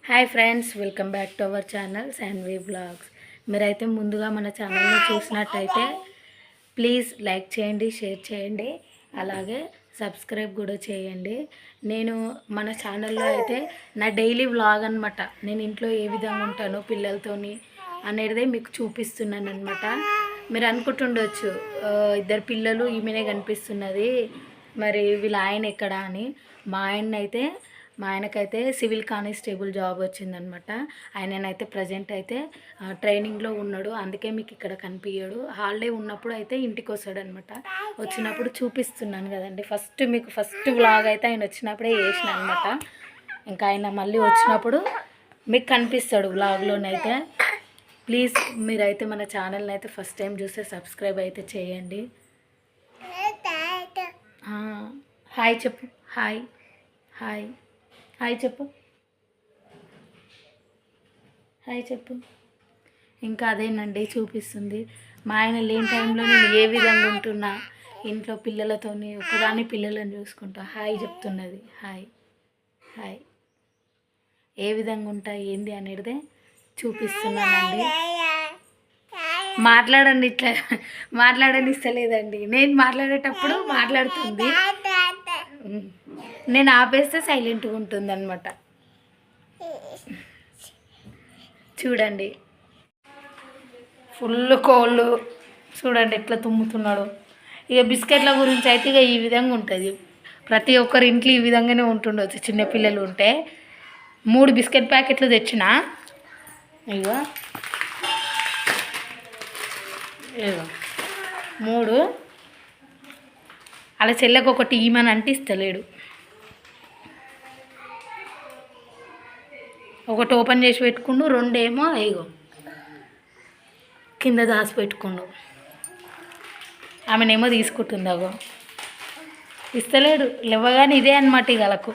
Hi friends, welcome back to our channel Saanvi blogs. మీరైతే ముందుగా మన ఛానల్ని చూసినట్టయితే ప్లీజ్ లైక్ చేయండి, షేర్ చేయండి, అలాగే సబ్స్క్రైబ్ కూడా చేయండి. నేను మన ఛానల్లో అయితే నా డైలీ వ్లాగ్ అనమాట, నేను ఇంట్లో ఏ విధంగా ఉంటానో పిల్లలతోని అనేది మీకు చూపిస్తున్నాను అనమాట. మీరు అనుకుంటుండొచ్చు ఇద్దరు పిల్లలు ఈమెనే కనిపిస్తున్నది, మరి వీళ్ళ ఆయన ఎక్కడా అని. మా ఆయనకైతే సివిల్ కానిస్టేబుల్ జాబ్ వచ్చిందనమాట. ఆయననైతే ప్రజెంట్ అయితే ట్రైనింగ్లో ఉన్నాడు, అందుకే మీకు ఇక్కడ కనిపించాడు. హాలిడే ఉన్నప్పుడు అయితే ఇంటికి వస్తాడనమాట. వచ్చినప్పుడు చూపిస్తున్నాను కదండి. ఫస్ట్ వ్లాగ్ అయితే ఆయన వచ్చినప్పుడే చేసిన అనమాట. ఇంకా ఆయన మళ్ళీ వచ్చినప్పుడు మీకు కనిపిస్తాడు వ్లాగ్లోనైతే. ప్లీజ్ మీరైతే మన ఛానల్ని అయితే ఫస్ట్ టైం చూస్తే సబ్స్క్రైబ్ అయితే చేయండి. హాయ్ చెప్పు, హాయ్ హాయ్ హాయ్ చెప్పు, హాయ్ చెప్పు. ఇంకా అదేనండి చూపిస్తుంది. మా ఆయన లేని టైంలో నేను ఏ విధంగా ఉంటున్నా, ఇంట్లో పిల్లలతోని ఒకదాని పిల్లలను చూసుకుంటా. హాయ్ చెప్తున్నది, హాయ్ హాయ్. ఏ విధంగా ఉంటా ఏంది అనేది చూపిస్తున్నానండి. మాట్లాడండి, ఇట్లా మాట్లాడని ఇస్తలేదండి. నేను మాట్లాడేటప్పుడు మాట్లాడుతుంది, నేను ఆపేస్తే సైలెంట్గా ఉంటుంది అనమాట. చూడండి, ఫుల్ కోళ్ళు చూడండి ఎట్లా తుమ్ముతున్నాడు. ఇక బిస్కెట్ల గురించి అయితే ఇక ఈ విధంగా ఉంటుంది. ప్రతి ఒక్కరి ఇంట్లో ఈ విధంగానే ఉంటుండవచ్చు. చిన్నపిల్లలు ఉంటే 3 బిస్కెట్ ప్యాకెట్లు తెచ్చిన. ఇగో 3. అలా చెల్లెకు ఒకటి ఇమ్మని అంటే ఇస్తలేడు. ఒకటి ఓపెన్ చేసి పెట్టుకుండు, 2 ఏమో ఇగో కింద దాచి పెట్టుకుండు. ఆమెనేమో తీసుకుంటుంది. అగో ఇస్తలేడు, లేవగానే ఇదే అనమాట ఇగలకు.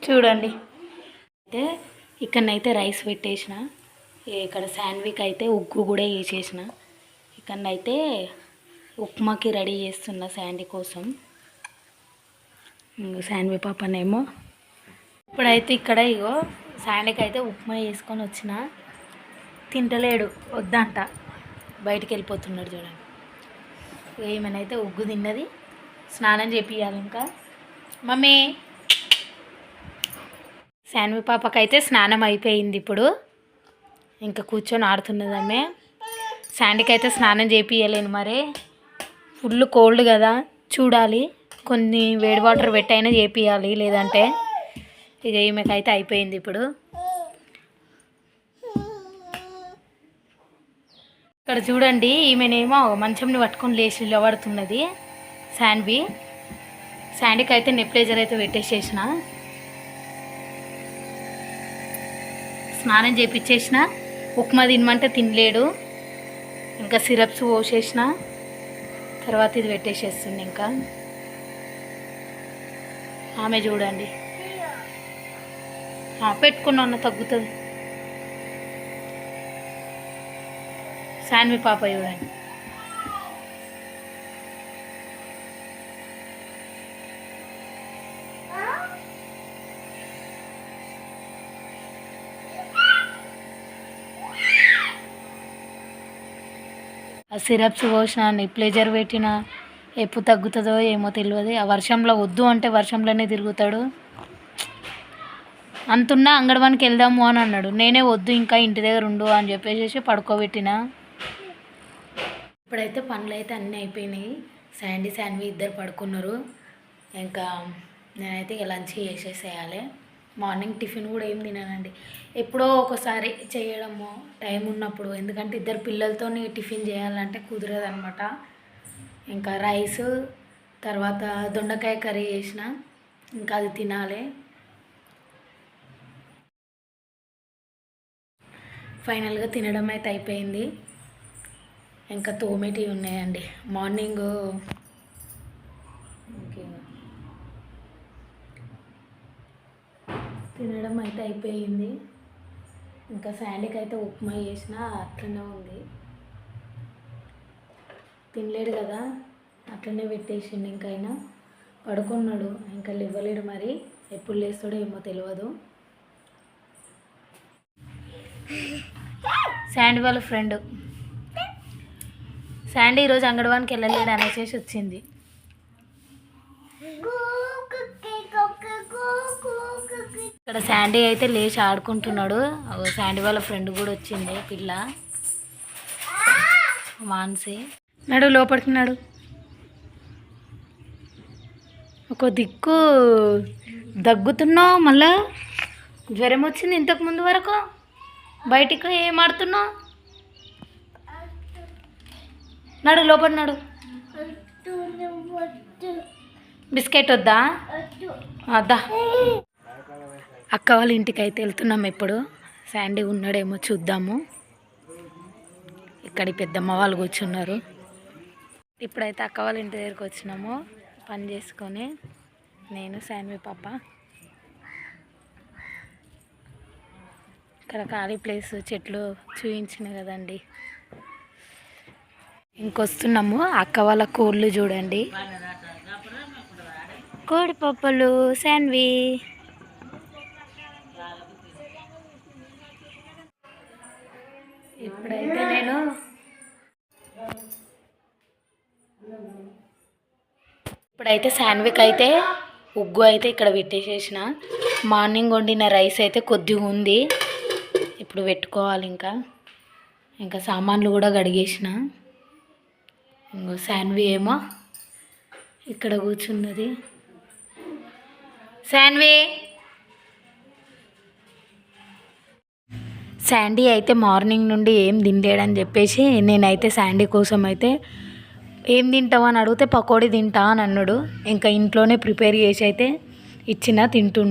చూడండి, అయితే ఇక్కడనైతే రైస్ పెట్టేసిన. ఇక్కడ శాండ్విచ్ అయితే ఉగ్గు కూడా వేసేసిన. ఇక్కడనైతే ఉప్మాకి రెడీ చేస్తున్న శాండీ కోసం. శాండ్వి పాపనేమో ఇప్పుడైతే ఇక్కడ ఇగో శాండీకి అయితే ఉప్మా వేసుకొని వచ్చిన. తింటలేడు, వద్దంట, బయటికి వెళ్ళిపోతున్నాడు. చూడండి, ఏమనైతే ఉగ్గు తిన్నది, స్నానం చేపియాలి. ఇంకా మమ్మీ శాన్వి పాపకైతే స్నానం అయిపోయింది. ఇప్పుడు ఇంకా కూర్చొని ఆడుతున్నదమ్మే. శాండీకి అయితే స్నానం చేపియలేను, మరి ఫుల్ కోల్డ్ కదా, చూడాలి. కొన్ని వేడి వాటర్ పెట్టైనా చేపియాలి, లేదంటే ఇక ఈమెకైతే అయిపోయింది. ఇప్పుడు ఇక్కడ చూడండి, ఈమెనేమో మంచంని పట్టుకొని లేచి నిలబడుతున్నది. శాండీకి అయితే నెప్లేజర్ అయితే పెట్టేసేసిన, స్నానం చేపించేసిన. ఉప్మా తినమంటే తినలేడు. ఇంకా సిరప్స్ పోసేసిన, తర్వాత ఇది పెట్టేసేస్తుంది. ఇంకా ఆమె చూడండి పెట్టుకున్నా తగ్గుతుంది. శాన్వి పాప చూడండి, ఆ సిరప్స్ పోసిన, నెప్లేజర్ పెట్టిన, ఎప్పుడు తగ్గుతుందో ఏమో తెలియదు. ఆ వర్షంలో వద్దు అంటే వర్షంలోనే తిరుగుతాడు. అంతున్నా అంగడివానికి వెళ్దాము అని అన్నాడు. నేనే వద్దు, ఇంకా ఇంటి దగ్గర ఉండు అని చెప్పేసి పడుకోబెట్టిన. ఇప్పుడైతే పనులు అయితే అన్నీ అయిపోయినాయి. శాన్వి ఇద్దరు పడుకున్నారు. ఇంకా నేనైతే ఇక లంచ్ చేసేసేయాలి. మార్నింగ్ టిఫిన్ కూడా ఏం తినానండి, ఎప్పుడో ఒకసారి చేయడము టైం ఉన్నప్పుడు. ఎందుకంటే ఇద్దరు పిల్లలతో టిఫిన్ చేయాలంటే కుదరదు అనమాట. ఇంకా రైస్, తర్వాత దొండకాయ కర్రీ చేసిన, ఇంకా అది తినాలి. ఫైనల్గా తినడం అయితే అయిపోయింది. ఇంకా తోమేటి ఉన్నాయండి. మార్నింగ్ తినడం అయితే అయిపోయింది. ఇంకా శాండీకి అయితే ఉప్మా చేసిన, అట్లనే ఉంది. తినలేడు కదా, అట్లనే పెట్టేసిండు. ఇంకైనా పడుకున్నాడు, ఇంకా లేవలేడు. మరి ఎప్పుడు లేస్తాడో ఏమో తెలియదు. శాండీ వాళ్ళ ఫ్రెండ్ శాండీ ఈరోజు అంగన్వాడికి వెళ్ళలేడు అనేసి వచ్చింది. ఇక్కడ శాండీ అయితే లేచి ఆడుకుంటున్నాడు. శాండీ వాళ్ళ ఫ్రెండ్ కూడా వచ్చింది, పిల్ల మాన్సి. నడు లోపలికి నడు. ఒక దిక్కు దగ్గుతున్నావు, మళ్ళా జ్వరం వచ్చింది. ఇంతకు ముందు వరకు బయటికి ఏం ఆడుతున్నావు? నడు లోపల నడు. బిస్కెట్ వద్దా? వద్దా. అక్క వాళ్ళ ఇంటికి అయితే వెళ్తున్నాం. ఇప్పుడు శాండీ ఉన్నాడేమో చూద్దాము. ఇక్కడి పెద్దమ్మ వాళ్ళు కూర్చున్నారు. ఇప్పుడైతే అక్క వాళ్ళ ఇంటి దగ్గరికి వచ్చినాము పని చేసుకొని, నేను శాన్వి పాప. ఇక్కడ ఖాళీ ప్లేస్, చెట్లు చూపించిన కదండి. ఇంకొస్తున్నాము. అక్క వాళ్ళ కోళ్ళు చూడండి, కోడి పప్పలు. శాన్వి ఇప్పుడైతే శాన్విక్ అయితే ఉగ్గు అయితే ఇక్కడ పెట్టేసేసిన. మార్నింగ్ వండిన రైస్ అయితే కొద్దిగా ఉంది, ఇప్పుడు పెట్టుకోవాలి. ఇంకా సామాన్లు కూడా కడిగేసిన. ఇంకో శాన్వి ఏమో ఇక్కడ కూర్చున్నది. శాండీ అయితే మార్నింగ్ నుండి ఏం తినలేడని చెప్పేసి నేనైతే శాండీ కోసం అయితే ఏం తింటావు అని అడిగితే పకోడీ తింటా అని అన్నాడు. ఇంకా ఇంట్లోనే ప్రిపేర్ చేసి అయితే ఇచ్చిన, తింటుండు.